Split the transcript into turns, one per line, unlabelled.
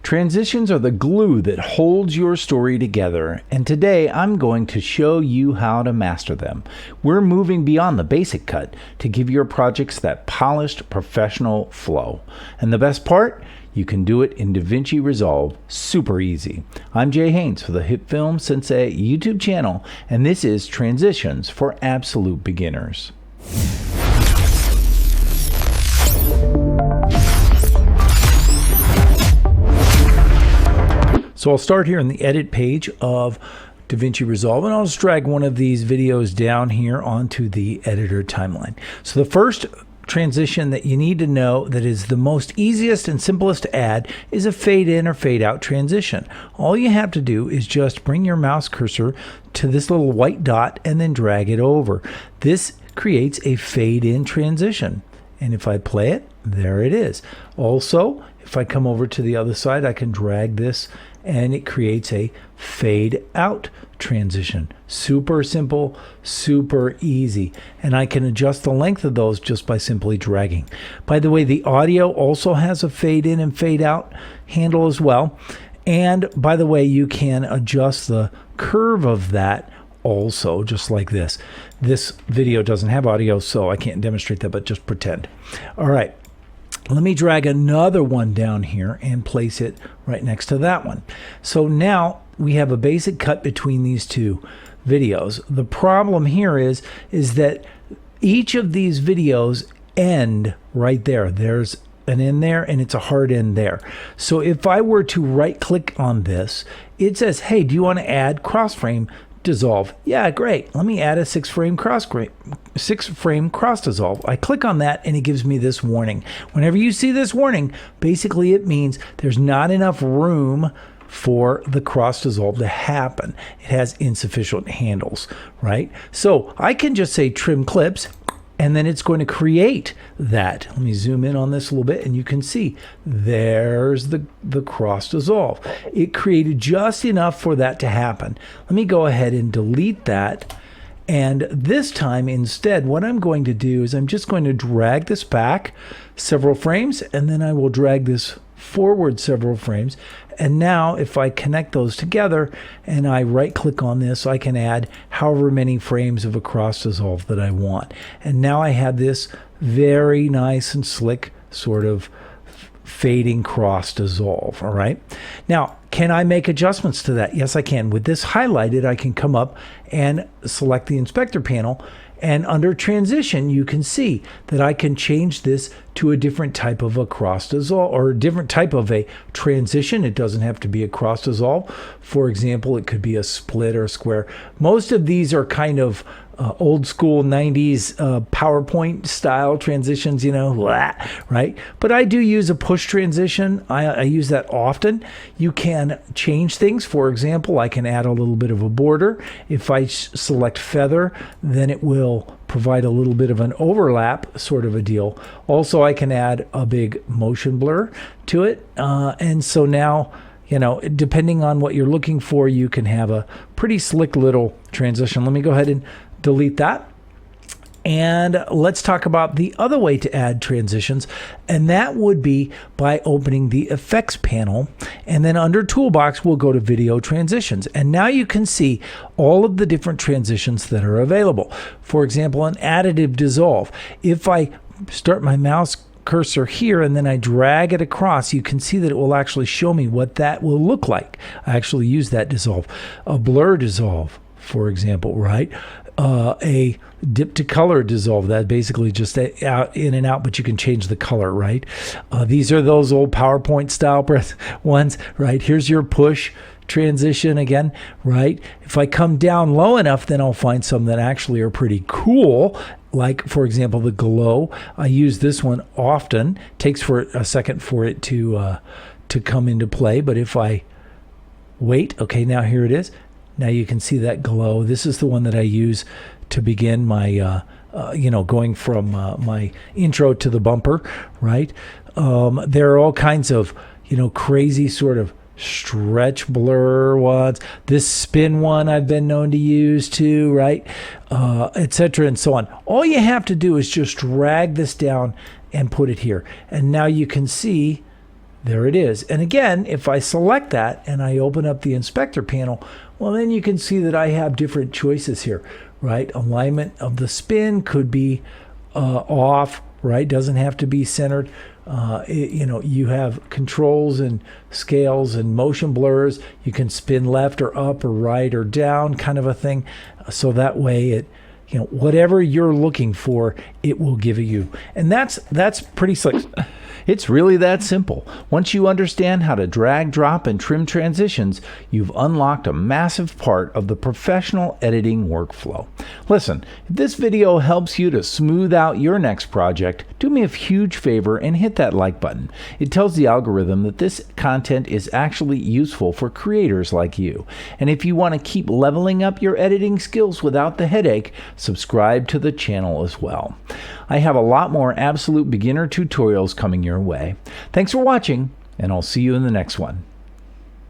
Transitions are the glue that holds your story together, and today I'm going to show you how to master them. We're moving beyond the basic cut to give your projects that polished, professional flow. And the best part? You can do it in DaVinci Resolve, super easy. I'm Jay Haynes for the Hit Film Sensei YouTube channel, and this is Transitions for Absolute Beginners. So I'll start here in the edit page of DaVinci Resolve, and I'll just drag one of these videos down here onto the editor timeline. So the first transition that you need to know that is the most easiest and simplest to add is a fade in or fade out transition. All you have to do is just bring your mouse cursor to this little white dot and then drag it over. This creates a fade in transition. And if I play it, there it is. Also, if I come over to the other side, I can drag this and it creates a fade out transition. Super simple, super easy. And I can adjust the length of those just by simply dragging. By the way, the audio also has a fade in and fade out handle as well. And by the way, you can adjust the curve of that also, just like this. This video doesn't have audio, so I can't demonstrate that, but just pretend. All right. Let me drag another one down here and place it right next to that one. So now we have a basic cut between these two videos. The problem here is that each of these videos end right there. There's an end there and it's a hard end there. So if I were to right click on this, it says, hey, do you want to add cross frame dissolve? Yeah, great. Let me add a six frame cross dissolve. I click on that and it gives me this warning. Whenever you see this warning, basically it means there's not enough room for the cross dissolve to happen. It has insufficient handles, right? So I can just say trim clips, and then it's going to create that. Let me zoom in on this a little bit and you can see there's the cross dissolve. It created just enough for that to happen. Let me go ahead and delete that. And this time instead, what I'm going to do is I'm just going to drag this back several frames, and then I will drag this forward several frames. And now if I connect those together and I right click on this, I can add however many frames of a cross dissolve that I want. And now I have this very nice and slick sort of fading cross dissolve. All right. Now, can I make adjustments to that? Yes, I can. With this highlighted, I can come up and select the inspector panel. And under transition, you can see that I can change this to a different type of a cross dissolve or a different type of a transition. It doesn't have to be a cross dissolve. For example, it could be a split or a square. Most of these are kind of old school 90s PowerPoint style transitions, you know, right? But I do use a push transition. I use that often. You can change things. For example, I can add a little bit of a border. If I select feather, then it will provide a little bit of an overlap sort of a deal. Also, I can add a big motion blur to it. And so now, you know, depending on what you're looking for, you can have a pretty slick little transition. Let me go ahead and delete that. And let's talk about the other way to add transitions, and that would be by opening the effects panel, and then under toolbox we'll go to video transitions, and now you can see all of the different transitions that are available. For example, an additive dissolve. If I start my mouse cursor here and then I drag it across, you can see that it will actually show me what that will look like. I actually use that dissolve. A blur dissolve, for example, right? A dip to color dissolve, that basically just out in and out, but you can change the color, right? These are those old PowerPoint style ones, right? Here's your push transition again, right? If I come down low enough, then I'll find some that actually are pretty cool. Like, for example, the glow. I use this one often. Takes for a second for it to come into play, but if I wait, okay, now here it is. Now you can see that glow. This is the one that I use to begin my, going from my intro to the bumper, right? There are all kinds of, crazy sort of stretch blur ones. This spin one I've been known to use too, right? Etc. and so on. All you have to do is just drag this down and put it here. And now you can see there it is. And again, if I select that and I open up the inspector panel, well, then you can see that I have different choices here, right? Alignment of the spin could be off, right? Doesn't have to be centered. You have controls and scales and motion blurs. You can spin left or up or right or down, kind of a thing. So that way it, whatever you're looking for, it will give you. And that's pretty slick.
It's really that simple. Once you understand how to drag, drop, and trim transitions, you've unlocked a massive part of the professional editing workflow. Listen, if this video helps you to smooth out your next project, do me a huge favor and hit that like button. It tells the algorithm that this content is actually useful for creators like you. And if you want to keep leveling up your editing skills without the headache, subscribe to the channel as well. I have a lot more absolute beginner tutorials coming your way. Thanks for watching, and I'll see you in the next one.